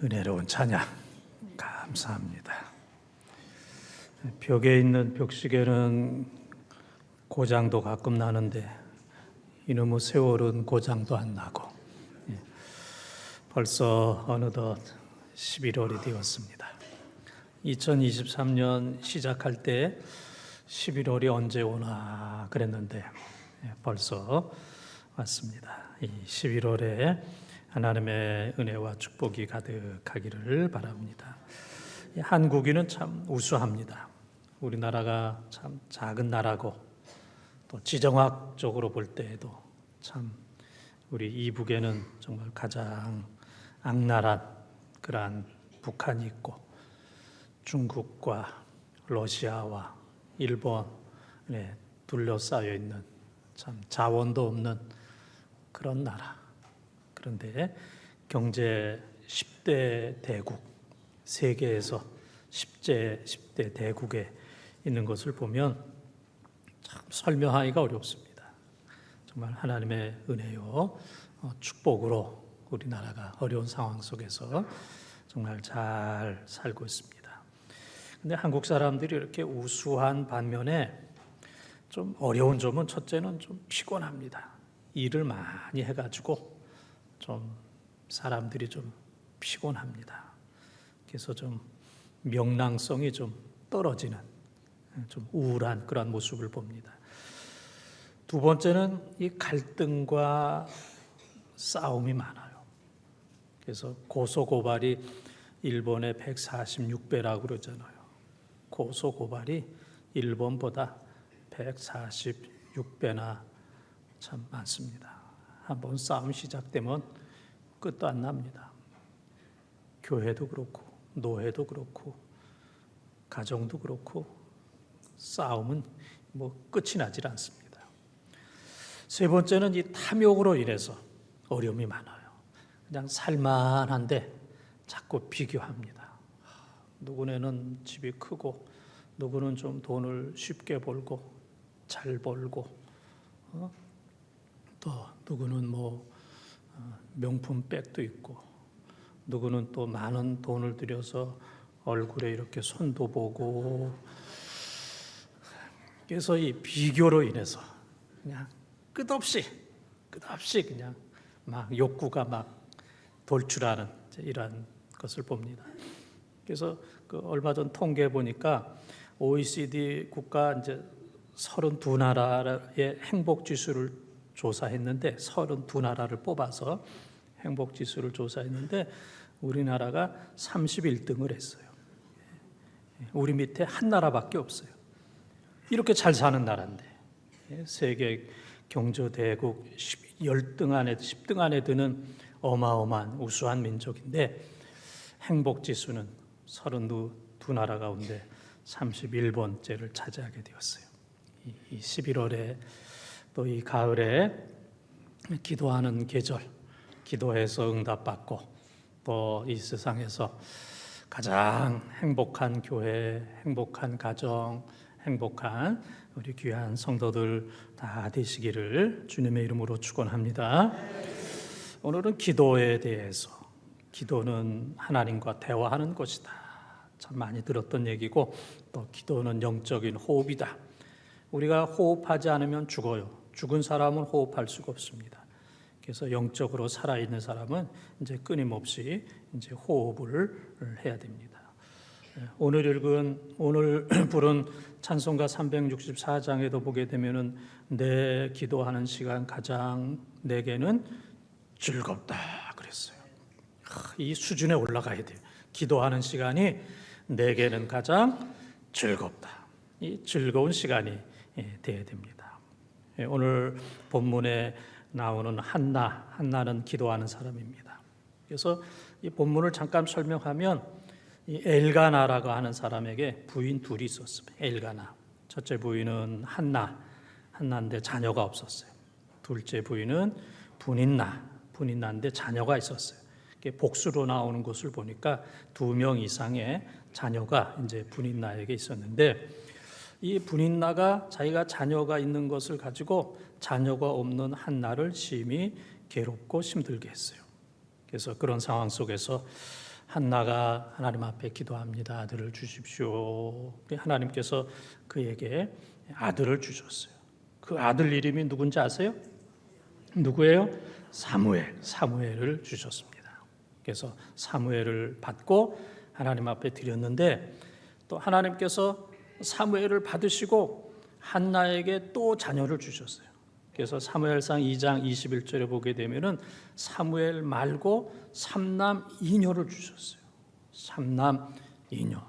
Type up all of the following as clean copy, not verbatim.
은혜로운 찬양 감사합니다. 벽에 있는 벽시계는 고장도 가끔 나는데 이놈의 세월은 고장도 안 나고 벌써 어느덧 11월이 되었습니다. 2023년 시작할 때 11월이 언제 오나 그랬는데 벌써 왔습니다. 이 11월에 하나님의 은혜와 축복이 가득하기를 바랍니다. 한국인은 참 우수합니다. 우리나라가 참 작은 나라고 또 지정학적으로 볼 때에도 참 우리 이북에는 정말 가장 악랄한 그러한 북한이 있고 중국과 러시아와 일본에 둘러싸여 있는 참 자원도 없는 그런 나라. 그런데 경제 10대 대국, 세계에서 10대 대국에 있는 것을 보면 참 설명하기가 어렵습니다. 정말 하나님의 은혜요 축복으로 우리나라가 어려운 상황 속에서 정말 잘 살고 있습니다. 근데 한국 사람들이 이렇게 우수한 반면에 좀 어려운 점은 첫째는 좀 피곤합니다. 일을 많이 해가지고 좀 사람들이 좀 피곤합니다. 그래서 좀 명랑성이 좀 떨어지는 좀 우울한 그런 모습을 봅니다. 두 번째는 이 갈등과 싸움이 많아요. 그래서 고소고발이 일본의 146배라고 그러잖아요. 고소고발이 일본보다 146배나 참 많습니다. 한번 싸움 시작되면 끝도 안 납니다. 교회도 그렇고 노회도 그렇고 가정도 그렇고 싸움은 끝이 나질 않습니다. 세 번째는 이 탐욕으로 인해서 어려움이 많아요. 그냥 살만한데 자꾸 비교합니다. 누구네는 집이 크고 누구는 좀 돈을 쉽게 벌고 잘 벌고 또 누구는 명품 백도 있고 누구는 또 많은 돈을 들여서 얼굴에 이렇게 손도 보고 그래서 이 비교로 인해서 그냥 끝없이 그냥 막 욕구가 막 돌출하는 이러한 것을 봅니다. 그래서 얼마 전 통계 보니까 OECD 국가 이제 32나라의 행복 지수를 조사했는데 32나라를 뽑아서 행복 지수를 조사했는데 우리나라가 31등을 했어요. 우리 밑에 한 나라밖에 없어요. 이렇게 잘 사는 나라인데 세계 경제대국 10등 안에 드는 어마어마한 우수한 민족인데 행복 지수는 32나라 가운데 31번째를 차지하게 되었어요. 이 11월에 또 이 가을에 기도하는 계절, 기도해서 응답받고 또 이 세상에서 가장 행복한 교회, 행복한 가정, 행복한 우리 귀한 성도들 다 되시기를 주님의 이름으로 축원합니다. 오늘은 기도에 대해서, 기도는 하나님과 대화하는 것이다. 참 많이 들었던 얘기고 또 기도는 영적인 호흡이다. 우리가 호흡하지 않으면 죽어요. 죽은 사람은 호흡할 수가 없습니다. 그래서 영적으로 살아있는 사람은 이제 끊임없이 이제 호흡을 해야 됩니다. 오늘 부른 찬송가 364장에도 보게 되면은 내 기도하는 시간 가장 내게는 즐겁다 그랬어요. 이 수준에 올라가야 돼요. 기도하는 시간이 내게는 가장 즐겁다. 이 즐거운 시간이 돼야 됩니다. 오늘 본문에 나오는 한나는 기도하는 사람입니다. 그래서 이 본문을 잠깐 설명하면 이 엘가나라고 하는 사람에게 부인 둘이 있었습니다. 엘가나 첫째 부인은 한나인데 자녀가 없었어요. 둘째 부인은 분인나인데 자녀가 있었어요. 복수로 나오는 것을 보니까 2명 이상의 자녀가 이제 분인나에게 있었는데 이 분인나가 자기가 자녀가 있는 것을 가지고 자녀가 없는 한나를 심히 괴롭고 힘들게 했어요. 그래서 그런 상황 속에서 한나가 하나님 앞에 기도합니다. 아들을 주십시오. 하나님께서 그에게 아들을 주셨어요. 그 아들 이름이 누군지 아세요? 누구예요? 사무엘을 주셨습니다. 그래서 사무엘을 받고 하나님 앞에 드렸는데 또 하나님께서 사무엘을 받으시고 한나에게 또 자녀를 주셨어요. 그래서 사무엘상 2장 21절에 보게 되면은 사무엘 말고 삼남 이녀를 주셨어요. 삼남 이녀.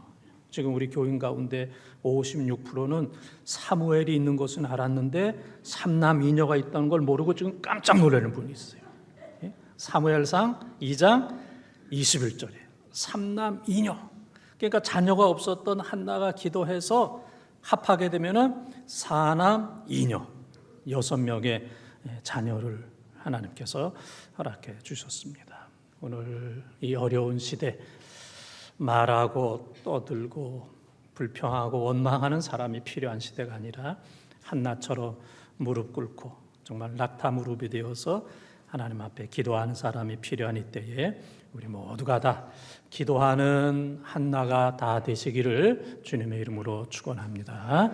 지금 우리 교인 가운데 56%는 사무엘이 있는 것은 알았는데 삼남 이녀가 있다는 걸 모르고 지금 깜짝 놀라는 분이 있어요. 사무엘상 2장 21절에 삼남 이녀. 그러니까 자녀가 없었던 한나가 기도해서 합하게 되면은 사남 이녀 6명의 자녀를 하나님께서 허락해 주셨습니다. 오늘 이 어려운 시대 말하고 떠들고 불평하고 원망하는 사람이 필요한 시대가 아니라 한나처럼 무릎 꿇고 정말 낙타 무릎이 되어서 하나님 앞에 기도하는 사람이 필요한 이때에 우리 모두가 다 기도하는 한나가 다 되시기를 주님의 이름으로 축원합니다.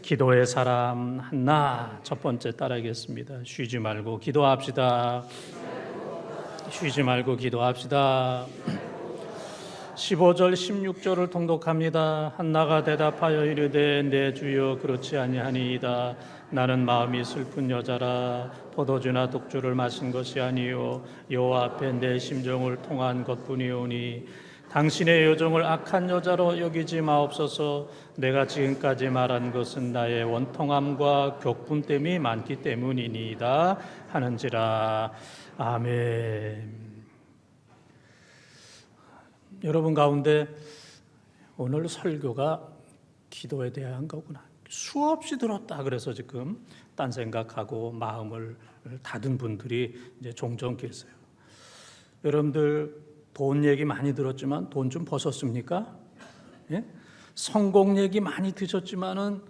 기도의 사람 한나 첫 번째 따라하겠습니다. 쉬지 말고 기도합시다. 쉬지 말고 기도합시다. 15절 16절을 통독합니다. 한나가 대답하여 이르되 내 주여 그렇지 아니하니이다. 나는 마음이 슬픈 여자라 포도주나 독주를 마신 것이 아니요 여호와 앞에 내 심정을 통한 것뿐이오니 당신의 여종을 악한 여자로 여기지 마옵소서. 내가 지금까지 말한 것은 나의 원통함과 격분됨이 많기 때문이니이다 하는지라. 아멘. 여러분 가운데 오늘 설교가 기도에 대한 거구나. 수없이 들었다 그래서 지금 딴 생각하고 마음을 닫은 분들이 이제 종종 계세요. 여러분들 돈 얘기 많이 들었지만 돈 좀 버셨습니까? 예? 성공 얘기 많이 들었지만은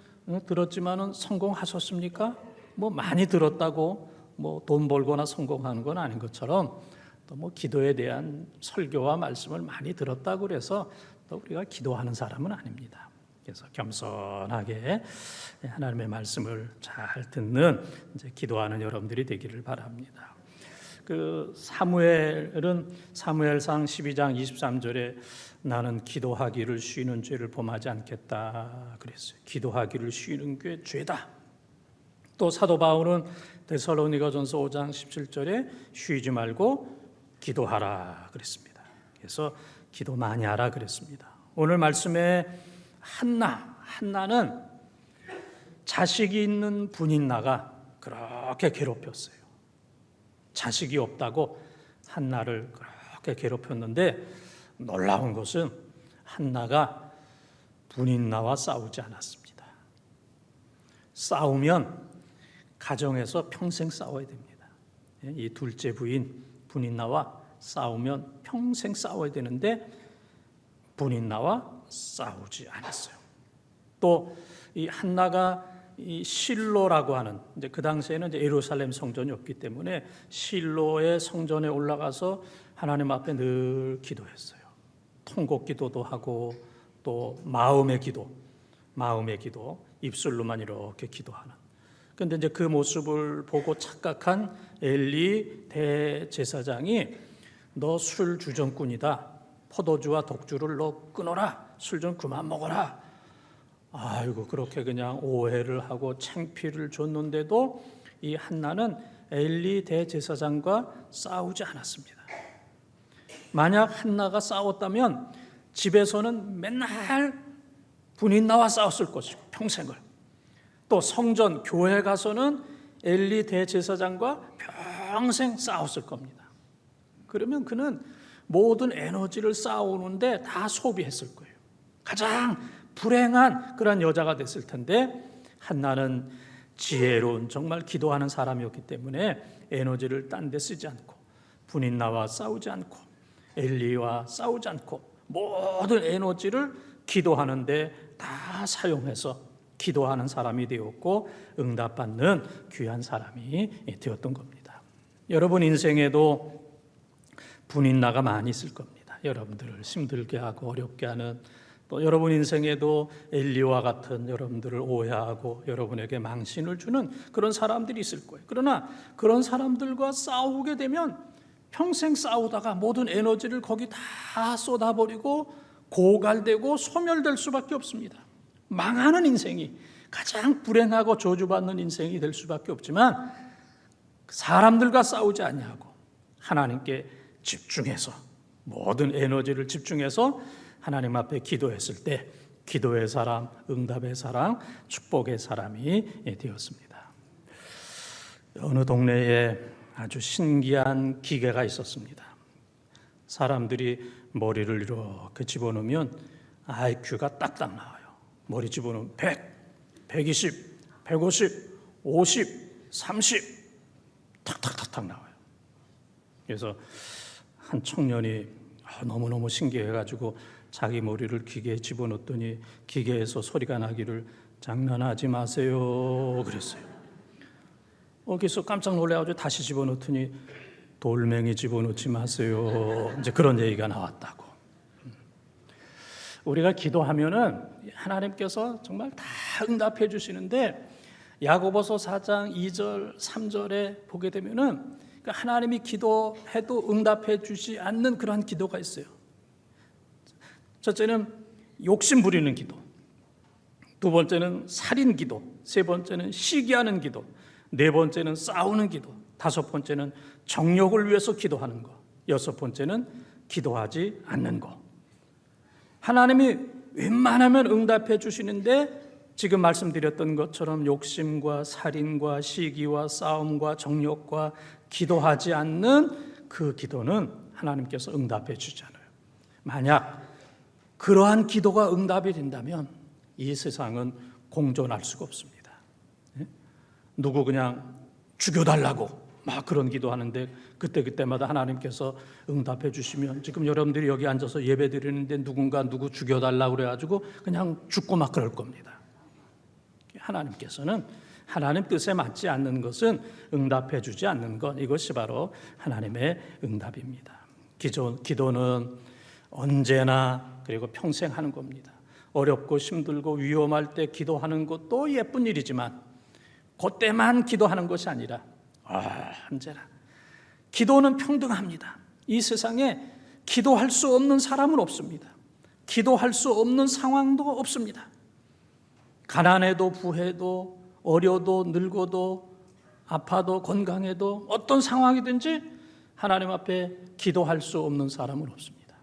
성공하셨습니까? 뭐 많이 들었다고 뭐 돈 벌거나 성공하는 건 아닌 것처럼 또 뭐 기도에 대한 설교와 말씀을 많이 들었다고 그래서 또 우리가 기도하는 사람은 아닙니다. 그래서 겸손하게 하나님의 말씀을 잘 듣는 이제 기도하는 여러분들이 되기를 바랍니다. 그 사무엘은 사무엘상 12장 23절에 나는 기도하기를 쉬는 죄를 범하지 않겠다 그랬어요. 기도하기를 쉬는 게 죄다. 또 사도 바울은 데살로니가전서 5장 17절에 쉬지 말고 기도하라 그랬습니다. 그래서 기도 많이 하라 그랬습니다. 오늘 말씀에 한나는 자식이 있는 분인나가 그렇게 괴롭혔어요. 자식이 없다고 한나를 그렇게 괴롭혔는데 놀라운 것은 한나가 분인나와 싸우지 않았습니다. 싸우면 가정에서 평생 싸워야 됩니다. 이 둘째 부인 분인나와 싸우면 평생 싸워야 되는데 분인나와 싸우지 않았어요. 또 이 한나가 이 실로라고 하는 이제 그 당시에는 이제 예루살렘 성전이 없기 때문에 실로의 성전에 올라가서 하나님 앞에 늘 기도했어요. 통곡 기도도 하고 또 마음의 기도, 입술로만 이렇게 기도하는. 그런데 이제 그 모습을 보고 착각한 엘리 대제사장이 너 술 주정꾼이다. 포도주와 독주를 너 끊어라. 술 좀 그만 먹어라. 아이고 그렇게 그냥 오해를 하고 창피를 줬는데도 이 한나는 엘리 대제사장과 싸우지 않았습니다. 만약 한나가 싸웠다면 집에서는 맨날 분인나와 싸웠을 것이고 평생을. 또 성전 교회 가서는 엘리 대제사장과 평생 싸웠을 겁니다. 그러면 그는 모든 에너지를 싸우는데 다 소비했을 거예요. 가장 불행한 그런 여자가 됐을 텐데 한나는 지혜로운 정말 기도하는 사람이었기 때문에 에너지를 딴 데 쓰지 않고 분인나와 싸우지 않고 엘리와 싸우지 않고 모든 에너지를 기도하는 데 다 사용해서 기도하는 사람이 되었고 응답받는 귀한 사람이 되었던 겁니다. 여러분 인생에도 분인나가 많이 있을 겁니다. 여러분들을 힘들게 하고 어렵게 하는, 또 여러분 인생에도 엘리와 같은 여러분들을 오해하고 여러분에게 망신을 주는 그런 사람들이 있을 거예요. 그러나 그런 사람들과 싸우게 되면 평생 싸우다가 모든 에너지를 거기 다 쏟아버리고 고갈되고 소멸될 수밖에 없습니다. 망하는 인생이, 가장 불행하고 저주받는 인생이 될 수밖에 없지만, 사람들과 싸우지 아니하고 하나님께 집중해서 모든 에너지를 집중해서 하나님 앞에 기도했을 때 기도의 사람, 응답의 사람, 축복의 사람이 되었습니다. 어느 동네에 아주 신기한 기계가 있었습니다. 사람들이 머리를 이렇게 집어넣으면 IQ가 딱딱 나와요. 머리 집어넣으면 100, 120, 150, 50, 30 탁탁탁탁 나와요. 그래서 한 청년이 너무너무 신기해가지고 자기 머리를 기계에 집어넣었더니 기계에서 소리가 나기를 장난하지 마세요 그랬어요. 그래서 깜짝 놀라가지고 다시 집어넣더니 돌멩이 집어넣지 마세요. 이제 그런 얘기가 나왔다고. 우리가 기도하면은 하나님께서 정말 다 응답해 주시는데, 야고보서 4장 2절 3절에 보게 되면은 하나님이 기도해도 응답해 주지 않는 그러한 기도가 있어요. 첫째는 욕심 부리는 기도, 두 번째는 살인 기도, 세 번째는 시기하는 기도, 네 번째는 싸우는 기도, 다섯 번째는 정욕을 위해서 기도하는 것, 여섯 번째는 기도하지 않는 것. 하나님이 웬만하면 응답해 주시는데, 지금 말씀드렸던 것처럼 욕심과 살인과 시기와 싸움과 정욕과 기도하지 않는 그 기도는 하나님께서 응답해 주지 않아요. 만약 그러한 기도가 응답이 된다면 이 세상은 공존할 수가 없습니다. 누구 그냥 죽여달라고 막 그런 기도하는데 그때마다 하나님께서 응답해 주시면, 지금 여러분들이 여기 앉아서 예배 드리는데 누구 죽여달라고 그래가지고 그냥 죽고 막 그럴 겁니다. 하나님께서는 하나님 뜻에 맞지 않는 것은 응답해 주지 않는 것, 이것이 바로 하나님의 응답입니다. 기도는 언제나 그리고 평생 하는 겁니다. 어렵고 힘들고 위험할 때 기도하는 것도 예쁜 일이지만 그때만 기도하는 것이 아니라 언제나 기도는 평등합니다. 이 세상에 기도할 수 없는 사람은 없습니다. 기도할 수 없는 상황도 없습니다. 가난해도 부해도 어려도 늙어도 아파도 건강해도 어떤 상황이든지 하나님 앞에 기도할 수 없는 사람은 없습니다.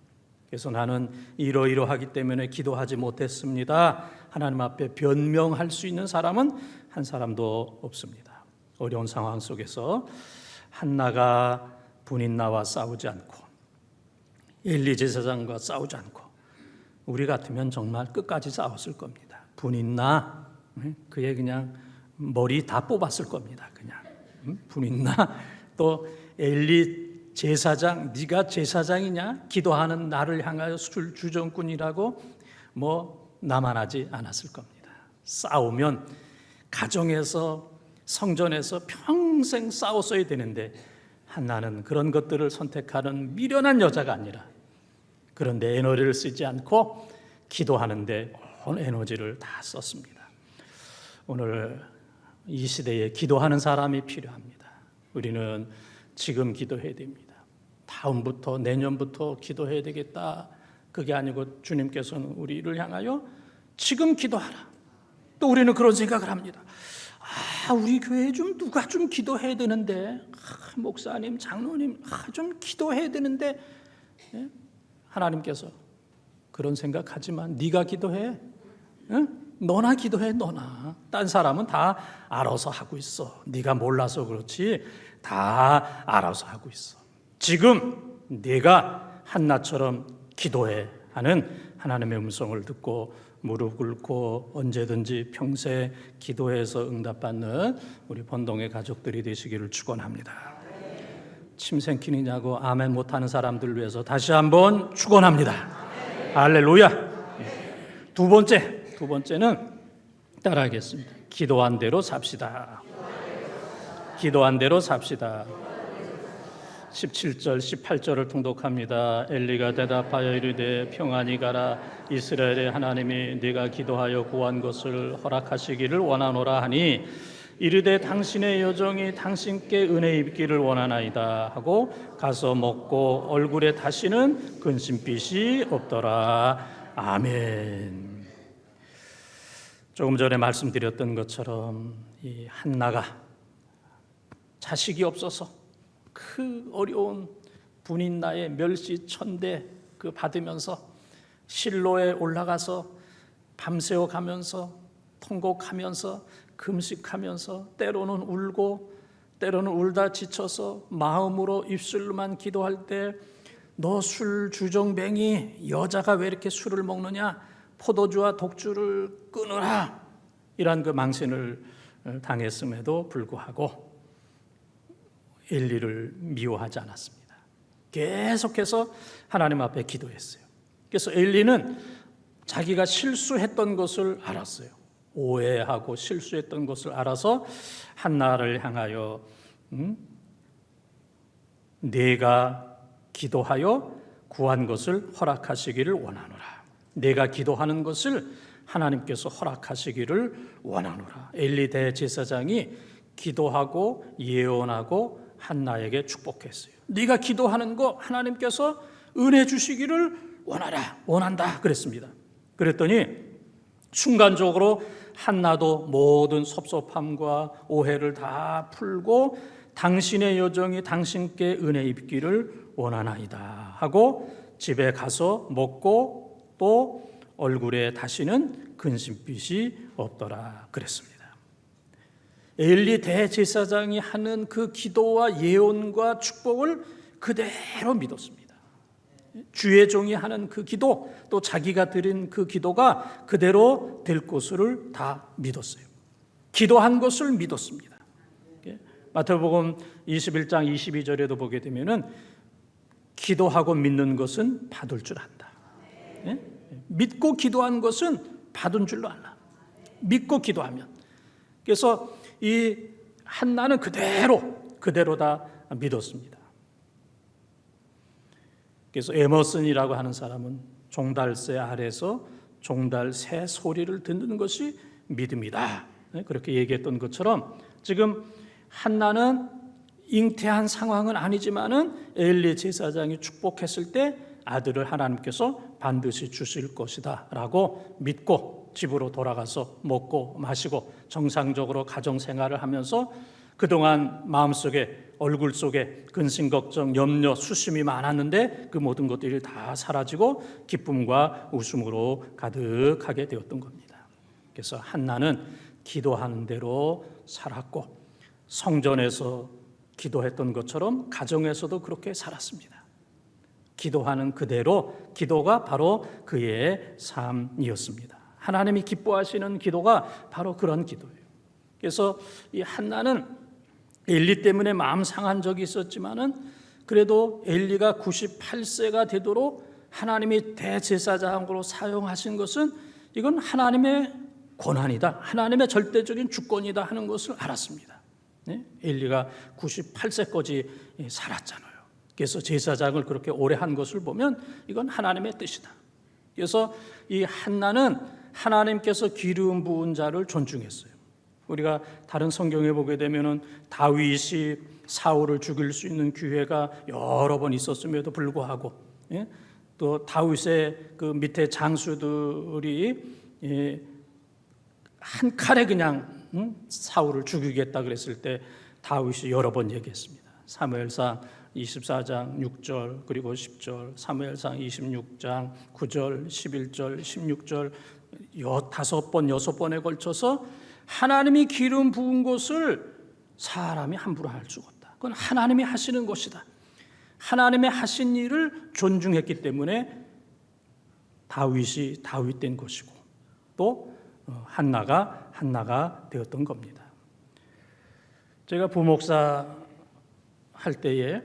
그래서 나는 이러이러하기 때문에 기도하지 못했습니다, 하나님 앞에 변명할 수 있는 사람은 한 사람도 없습니다. 어려운 상황 속에서 한나가 분인나와 싸우지 않고 엘리 제사장과 싸우지 않고, 우리 같으면 정말 끝까지 싸웠을 겁니다. 분인나 그의 그냥 머리 다 뽑았을 겁니다. 그냥 분인나, 또 엘리 제사장, 네가 제사장이냐? 기도하는 나를 향하여 술 주정꾼이라고 나만하지 않았을 겁니다. 싸우면 가정에서 성전에서 평생 싸웠어야 되는데 한나는 그런 것들을 선택하는 미련한 여자가 아니라, 그런데 에너지를 쓰지 않고 기도하는데 온 에너지를 다 썼습니다. 오늘 이 시대에 기도하는 사람이 필요합니다. 우리는 지금 기도해야 됩니다. 다음부터 내년부터 기도해야 되겠다, 그게 아니고 주님께서는 우리를 향하여 지금 기도하라. 또 우리는 그런 생각을 합니다. 우리 교회에 누가 좀 기도해야 되는데, 목사님, 장로님, 좀 기도해야 되는데, 하나님께서 그런 생각하지만 네가 기도해. 너나 기도해. 너나. 딴 사람은 다 알아서 하고 있어. 네가 몰라서 그렇지 다 알아서 하고 있어. 지금 네가 한나처럼 기도해 하는 하나님의 음성을 듣고 무릎 꿇고 언제든지 평생 기도해서 응답받는 우리 본동의 가족들이 되시기를 축원합니다. 침 생기느냐고 아멘 못하는 사람들 위해서 다시 한번 축원합니다. 할렐루야. 두 번째는 따라하겠습니다. 기도한 대로 삽시다. 기도한 대로 삽시다. 17절 18절을 통독합니다. 엘리가 대답하여 이르되 평안히 가라. 이스라엘의 하나님이 네가 기도하여 구한 것을 허락하시기를 원하노라 하니 이르되 당신의 여종이 당신께 은혜 입기를 원하나이다 하고 가서 먹고 얼굴에 다시는 근심빛이 없더라. 아멘. 조금 전에 말씀드렸던 것처럼 이 한나가 자식이 없어서 그 어려운 분인나의 멸시천대 그 받으면서 실로에 올라가서 밤새워 가면서 통곡하면서 금식하면서 때로는 울고 때로는 울다 지쳐서 마음으로 입술로만 기도할 때 너 술 주정뱅이 여자가 왜 이렇게 술을 먹느냐 포도주와 독주를 끊으라 이런 그 망신을 당했음에도 불구하고 엘리를 미워하지 않았습니다. 계속해서 하나님 앞에 기도했어요. 그래서 엘리는 자기가 실수했던 것을 알았어요. 오해하고 실수했던 것을 알아서 한나를 향하여 내가 기도하여 구한 것을 허락하시기를 원하노라. 내가 기도하는 것을 하나님께서 허락하시기를 원하노라. 엘리 대제사장이 기도하고 예언하고 한나에게 축복했어요. 네가 기도하는 거 하나님께서 은혜 주시기를 원한다 그랬습니다. 그랬더니 순간적으로 한나도 모든 섭섭함과 오해를 다 풀고 당신의 여종이 당신께 은혜 입기를 원하나이다 하고 집에 가서 먹고 또 얼굴에 다시는 근심빛이 없더라 그랬습니다. 엘리 대제사장이 하는 그 기도와 예언과 축복을 그대로 믿었습니다. 주의 종이 하는 그 기도 또 자기가 드린 그 기도가 그대로 될 것을 다 믿었어요. 기도한 것을 믿었습니다. 마태복음 21장 22절에도 보게 되면은 기도하고 믿는 것은 받을 줄 안다. 믿고 기도한 것은 받은 줄로 알라. 믿고 기도하면. 그래서 이 한나는 그대로 다 믿었습니다. 그래서 에머슨이라고 하는 사람은 종달새 아래서 종달새 소리를 듣는 것이 믿음이다. 그렇게 얘기했던 것처럼 지금 한나는 잉태한 상황은 아니지만은 엘리 제사장이 축복했을 때 아들을 하나님께서 반드시 주실 것이다 라고 믿고 집으로 돌아가서 먹고 마시고 정상적으로 가정 생활을 하면서 그동안 마음속에 얼굴 속에 근심 걱정 염려 수심이 많았는데 그 모든 것들이 다 사라지고 기쁨과 웃음으로 가득하게 되었던 겁니다. 그래서 한나는 기도하는 대로 살았고 성전에서 기도했던 것처럼 가정에서도 그렇게 살았습니다. 기도하는 그대로 기도가 바로 그의 삶이었습니다. 하나님이 기뻐하시는 기도가 바로 그런 기도예요. 그래서 이 한나는 엘리 때문에 마음 상한 적이 있었지만은 그래도 엘리가 98세가 되도록 하나님이 대제사장으로 사용하신 것은 이건 하나님의 권한이다. 하나님의 절대적인 주권이다 하는 것을 알았습니다. 엘리가 98세까지 살았잖아요. 그래서 제사장을 그렇게 오래 한 것을 보면 이건 하나님의 뜻이다. 그래서 이 한나는 하나님께서 기름 부은 자를 존중했어요. 우리가 다른 성경에 보게 되면은 다윗이 사울을 죽일 수 있는 기회가 여러 번 있었음에도 불구하고 또 다윗의 그 밑에 장수들이 한 칼에 그냥 사울을 죽이겠다 그랬을 때 다윗이 여러 번 얘기했습니다. 사무엘상 24장 6절 그리고 10절, 사무엘상 26장 9절, 11절, 16절 5번, 6번에 걸쳐서 하나님이 기름 부은 것을 사람이 함부로 할 수가 없다. 그건 하나님이 하시는 것이다. 하나님의 하신 일을 존중했기 때문에 다윗이 다윗된 것이고 또 한나가 되었던 겁니다. 제가 부목사 할 때에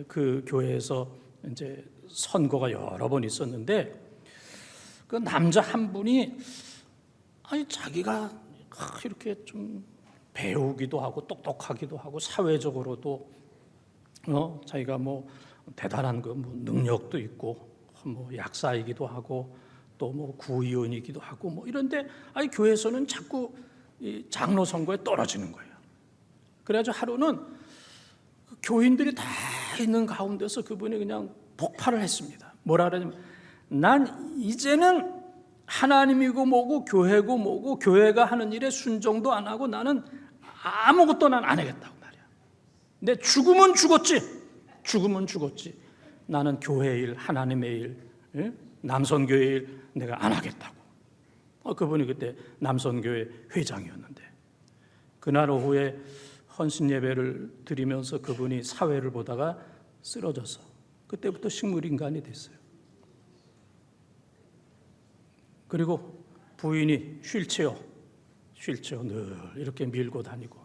그 교회에서 이제 선거가 여러 번 있었는데 그 남자 한 분이 자기가 이렇게 좀 배우기도 하고 똑똑하기도 하고 사회적으로도 자기가 뭐 대단한 뭐 능력도 있고 뭐 약사이기도 하고 또 뭐 구의원이기도 하고 뭐 이런데 교회에서는 자꾸 이 장로 선거에 떨어지는 거예요. 그래가지고 하루는 교인들이 다 있는 가운데서 그분이 그냥 폭발을 했습니다. 뭐라 그러냐면, 난 이제는 하나님이고 뭐고 교회고 뭐고 교회가 하는 일에 순종도 안 하고 나는 아무것도 난 안 하겠다고 말이야. 내 죽으면 죽었지. 나는 교회 일, 하나님의 일, 남선교회 일 내가 안 하겠다고. 그분이 그때 남선교회 회장이었는데 그날 오후에 헌신 예배를 드리면서 그분이 사회를 보다가 쓰러져서 그때부터 식물인간이 됐어요. 그리고 부인이 휠체어 늘 이렇게 밀고 다니고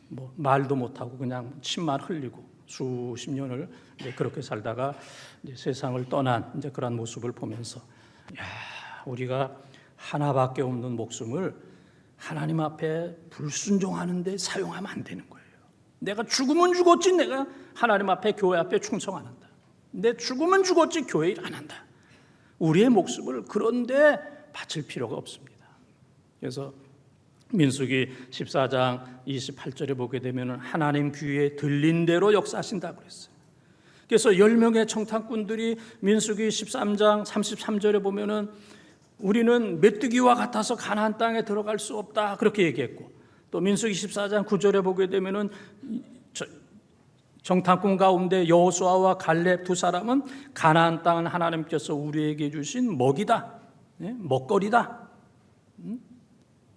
뭐 말도 못하고 그냥 침만 흘리고 수십 년을 그렇게 살다가 이제 세상을 떠난 이제 그런 모습을 보면서, 우리가 하나밖에 없는 목숨을 하나님 앞에 불순종하는 데 사용하면 안 되는 거예요. 내가 죽으면 죽었지 내가 하나님 앞에 교회 앞에 충성 안 한다. 내 죽으면 죽었지 교회 일 안 한다. 우리의 목숨을 그런데 바칠 필요가 없습니다. 그래서 민수기 14장 28절에 보게 되면 하나님 귀에 들린 대로 역사하신다고 그랬어요. 그래서 10명의 청탁꾼들이 민수기 13장 33절에 보면은 우리는 메뚜기와 같아서 가나안 땅에 들어갈 수 없다 그렇게 얘기했고, 또 민수기 14장 9절에 보게 되면은 정탐꾼 가운데 여호수아와 갈렙 두 사람은 가나안 땅은 하나님께서 우리에게 주신 먹이다, 먹거리다.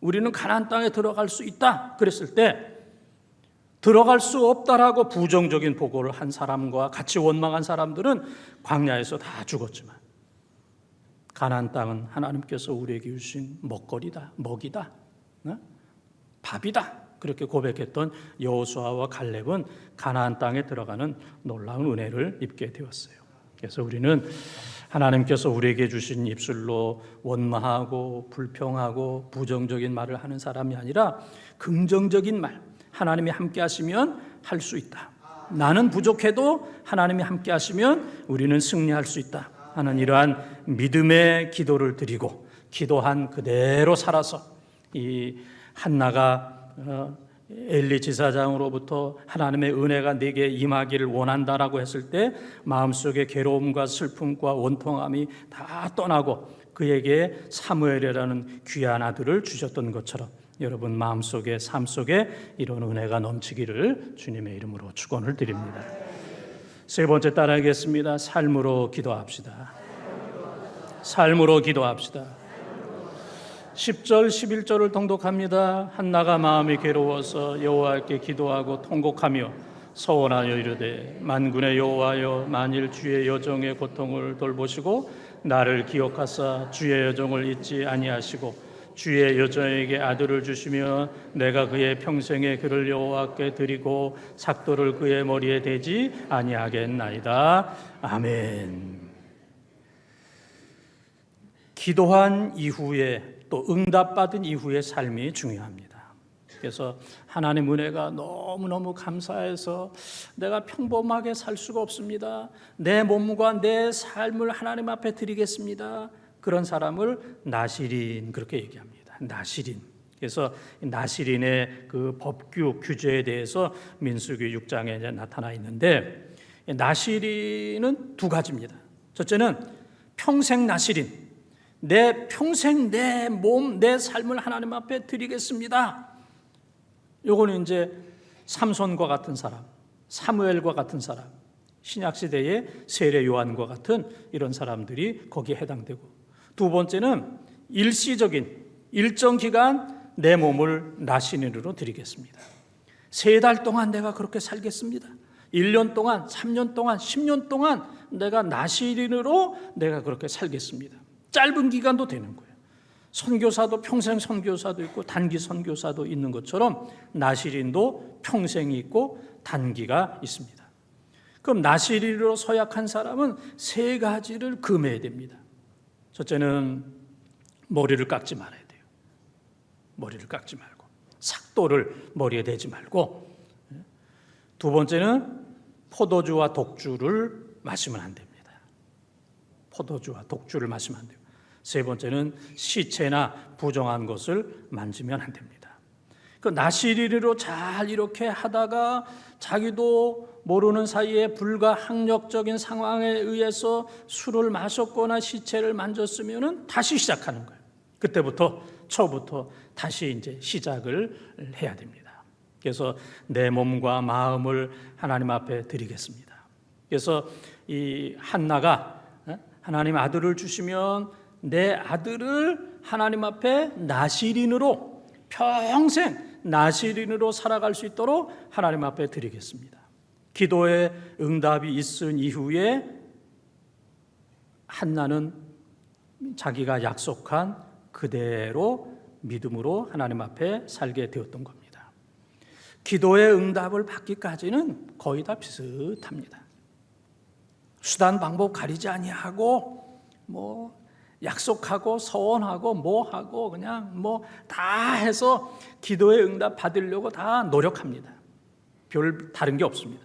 우리는 가나안 땅에 들어갈 수 있다 그랬을 때, 들어갈 수 없다라고 부정적인 보고를 한 사람과 같이 원망한 사람들은 광야에서 다 죽었지만 가나안 땅은 하나님께서 우리에게 주신 먹거리다, 먹이다, 밥이다 그렇게 고백했던 여호수아와 갈렙은 가나안 땅에 들어가는 놀라운 은혜를 입게 되었어요. 그래서 우리는 하나님께서 우리에게 주신 입술로 원망하고 불평하고 부정적인 말을 하는 사람이 아니라 긍정적인 말, 하나님이 함께 하시면 할 수 있다. 나는 부족해도 하나님이 함께 하시면 우리는 승리할 수 있다 하는 이러한 믿음의 기도를 드리고, 기도한 그대로 살아서 이 한나가 엘리 지사장으로부터 하나님의 은혜가 내게 임하기를 원한다라고 했을 때 마음속에 괴로움과 슬픔과 원통함이 다 떠나고 그에게 사무엘이라는 귀한 아들을 주셨던 것처럼 여러분 마음속에 삶 속에 이런 은혜가 넘치기를 주님의 이름으로 축원을 드립니다. 세 번째 따라하겠습니다. 삶으로 기도합시다. 삶으로 기도합시다. 10절 11절을 통독합니다. 한나가 마음이 괴로워서 여호와께 기도하고 통곡하며 서원하여 이르되, 만군의 여호와여, 만일 주의 여종의 고통을 돌보시고 나를 기억하사 주의 여종을 잊지 아니하시고 주의 여종에게 아들을 주시며 내가 그의 평생에 그를 여호와께 드리고 삭도를 그의 머리에 대지 아니하겠나이다. 아멘. 기도한 이후에 또 응답받은 이후의 삶이 중요합니다. 그래서 하나님 은혜가 너무너무 감사해서 내가 평범하게 살 수가 없습니다. 내 몸과 내 삶을 하나님 앞에 드리겠습니다. 그런 사람을 나시린 그렇게 얘기합니다. 나시린. 그래서 나시린의 그 법규 규제에 대해서 민수기 6장에 이제 나타나 있는데, 나시린은 두 가지입니다. 첫째는 평생 나시린. 내 평생 내 몸, 내 삶을 하나님 앞에 드리겠습니다. 요거는 이제 삼손과 같은 사람, 사무엘과 같은 사람, 신약시대의 세례 요한과 같은 이런 사람들이 거기에 해당되고, 두 번째는 일시적인 일정 기간 내 몸을 나시린으로 드리겠습니다. 3달 동안 내가 그렇게 살겠습니다. 1년 동안, 3년 동안, 10년 동안 내가 나시린으로 내가 그렇게 살겠습니다. 짧은 기간도 되는 거예요. 선교사도 평생 선교사도 있고 단기 선교사도 있는 것처럼 나시린도 평생이 있고 단기가 있습니다. 그럼 나시린으로 서약한 사람은 3가지를 금해야 됩니다. 첫째는 머리를 깎지 말아야 돼요. 머리를 깎지 말고 삭도를 머리에 대지 말고, 두 번째는 포도주와 독주를 마시면 안 됩니다. 포도주와 독주를 마시면 안 돼요. 세 번째는 시체나 부정한 것을 만지면 안 됩니다. 그 나시린으로 잘 이렇게 하다가 자기도 모르는 사이에 불가항력적인 상황에 의해서 술을 마셨거나 시체를 만졌으면 다시 시작하는 거예요. 그때부터 처부터 다시 이제 시작을 해야 됩니다. 그래서 내 몸과 마음을 하나님 앞에 드리겠습니다. 그래서 이 한나가 하나님 아들을 주시면 내 아들을 하나님 앞에 나시린으로 평생 나시린으로 살아갈 수 있도록 하나님 앞에 드리겠습니다. 기도의 응답이 있은 이후에 한나는 자기가 약속한 그대로 믿음으로 하나님 앞에 살게 되었던 겁니다. 기도의 응답을 받기까지는 거의 다 비슷합니다. 수단 방법 가리지 아니하고 약속하고 서원하고 뭐하고 그냥 다 해서 기도의 응답 받으려고 다 노력합니다. 별 다른 게 없습니다.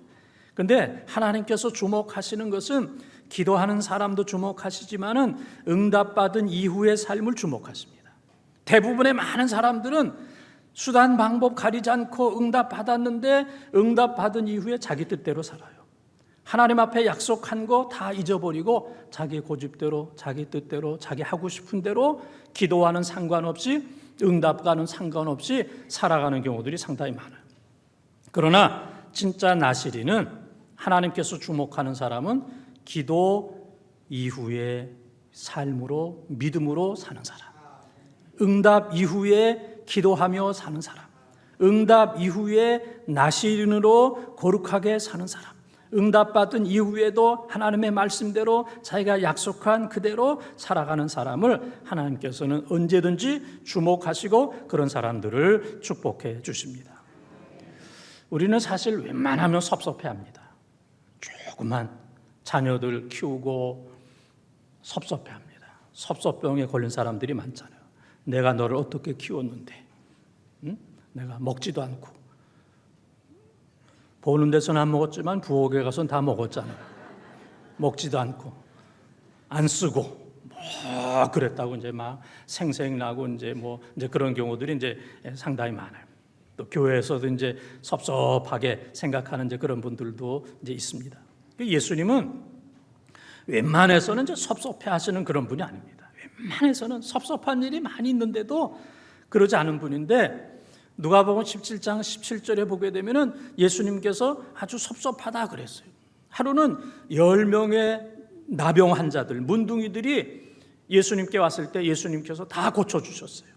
그런데 하나님께서 주목하시는 것은 기도하는 사람도 주목하시지만은 응답받은 이후의 삶을 주목하십니다. 대부분의 많은 사람들은 수단 방법 가리지 않고 응답받았는데 응답받은 이후에 자기 뜻대로 살아요. 하나님 앞에 약속한 거 다 잊어버리고 자기 고집대로 자기 뜻대로 자기 하고 싶은 대로 기도와는 상관없이 응답과는 상관없이 살아가는 경우들이 상당히 많아요. 그러나 진짜 나시린은 하나님께서 주목하는 사람은 기도 이후의 삶으로 믿음으로 사는 사람, 응답 이후에 기도하며 사는 사람, 응답 이후에 나시린으로 거룩하게 사는 사람, 응답받은 이후에도 하나님의 말씀대로 자기가 약속한 그대로 살아가는 사람을 하나님께서는 언제든지 주목하시고 그런 사람들을 축복해 주십니다. 우리는 사실 웬만하면 섭섭해합니다. 조그만 자녀들 키우고 섭섭해합니다. 섭섭병에 걸린 사람들이 많잖아요. 내가 너를 어떻게 키웠는데, 응? 내가 먹지도 않고 보는 데서는 안 먹었지만 부엌에 가서는 다 먹었잖아요. 먹지도 않고 안 쓰고 그랬다고 이제 막 생색나고 이제 그런 경우들이 이제 상당히 많아요. 또 교회에서도 이제 섭섭하게 생각하는 이제 그런 분들도 이제 있습니다. 예수님은 웬만해서는 이제 섭섭해하시는 그런 분이 아닙니다. 웬만해서는 섭섭한 일이 많이 있는데도 그러지 않은 분인데 누가복음 17장 17절에 보게 되면은 예수님께서 아주 섭섭하다 그랬어요. 하루는 10명의 나병 환자들, 문둥이들이 예수님께 왔을 때 예수님께서 다 고쳐주셨어요.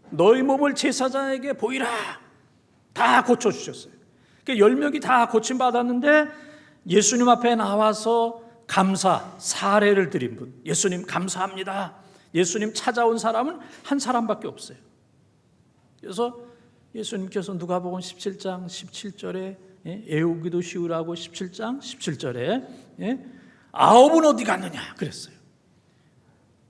너희 몸을 제사장에게 보이라. 다 고쳐주셨어요. 10명이 다 고침받았는데 예수님 앞에 나와서 감사, 사례를 드린 분, 예수님 감사합니다. 예수님 찾아온 사람은 한 사람밖에 없어요. 그래서 예수님께서 누가복음 17장 17절에 애우기도 쉬우라고 17장 17절에 9은 어디 갔느냐 그랬어요.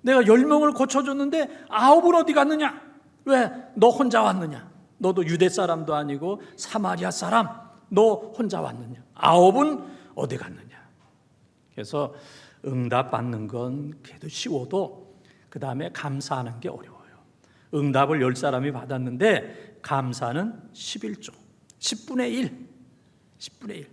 내가 10명을 고쳐줬는데 9은 어디 갔느냐? 왜 너 혼자 왔느냐? 너도 유대 사람도 아니고 사마리아 사람, 너 혼자 왔느냐? 9은 어디 갔느냐? 그래서 응답 받는 건 그래도 쉬워도 그 다음에 감사하는 게 어려워요. 응답을 10사람이 받았는데 감사는 11조, 10분의 1, 10분의 1.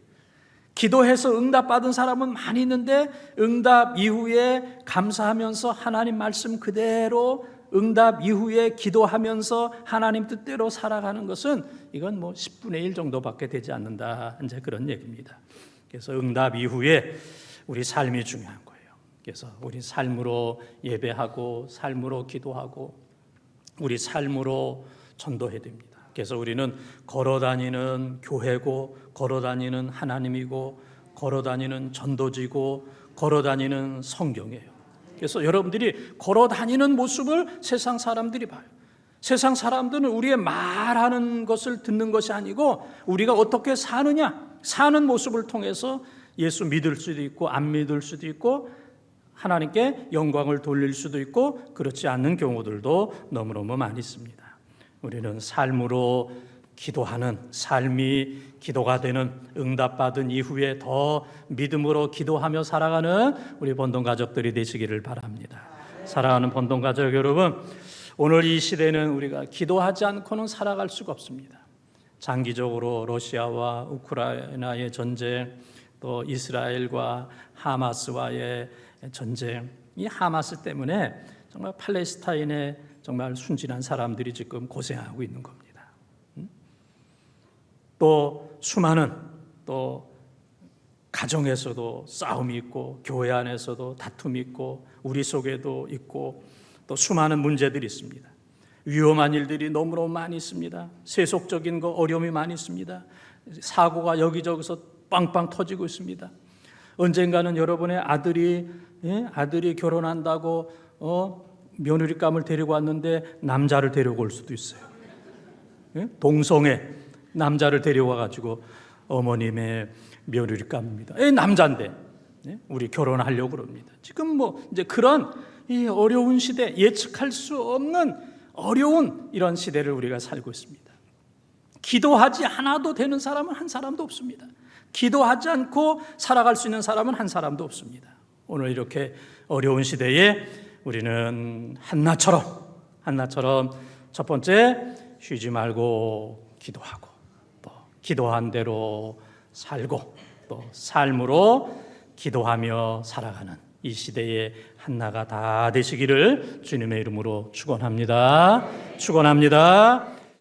기도해서 응답 받은 사람은 많이 있는데 응답 이후에 감사하면서 하나님 말씀 그대로 응답 이후에 기도하면서 하나님 뜻대로 살아가는 것은 이건 10분의 1 정도밖에 되지 않는다. 이제 그런 얘기입니다. 그래서 응답 이후에 우리 삶이 중요한 거예요. 그래서 우리 삶으로 예배하고 삶으로 기도하고 우리 삶으로 전도해야 됩니다. 그래서 우리는 걸어다니는 교회고 걸어다니는 하나님이고 걸어다니는 전도지고 걸어다니는 성경이에요. 그래서 여러분들이 걸어다니는 모습을 세상 사람들이 봐요. 세상 사람들은 우리의 말하는 것을 듣는 것이 아니고 우리가 어떻게 사느냐, 사는 모습을 통해서 예수 믿을 수도 있고 안 믿을 수도 있고 하나님께 영광을 돌릴 수도 있고 그렇지 않는 경우들도 너무너무 많이 있습니다. 우리는 삶으로 기도하는 삶이 기도가 되는, 응답받은 이후에 더 믿음으로 기도하며 살아가는 우리 본동 가족들이 되시기를 바랍니다. 사랑하는 본동 가족 여러분, 오늘 이 시대는 우리가 기도하지 않고는 살아갈 수가 없습니다. 장기적으로 러시아와 우크라이나의 전쟁, 또 이스라엘과 하마스와의 전쟁, 이 하마스 때문에 정말 팔레스타인의 정말 순진한 사람들이 지금 고생하고 있는 겁니다. 또 수많은 또 가정에서도 싸움이 있고, 교회 안에서도 다툼이 있고, 우리 속에도 있고, 또 수많은 문제들이 있습니다. 위험한 일들이 너무너무 많이 있습니다. 세속적인 거 어려움이 많이 있습니다. 사고가 여기저기서 빵빵 터지고 있습니다. 언젠가는 여러분의 아들이 결혼한다고 며느리감을 데리고 왔는데 남자를 데리고 올 수도 있어요. 동성애 남자를 데려와 가지고 어머님의 며느리감입니다. 남자인데 우리 결혼하려고 그럽니다. 지금 이제 그런 이 어려운 시대, 예측할 수 없는 어려운 이런 시대를 우리가 살고 있습니다. 기도하지 않아도 되는 사람은 한 사람도 없습니다. 기도하지 않고 살아갈 수 있는 사람은 한 사람도 없습니다. 오늘 이렇게 어려운 시대에 우리는 한나처럼 첫 번째, 쉬지 말고 기도하고, 또 기도한 대로 살고, 또 삶으로 기도하며 살아가는 이 시대의 한나가 다 되시기를 주님의 이름으로 축원합니다.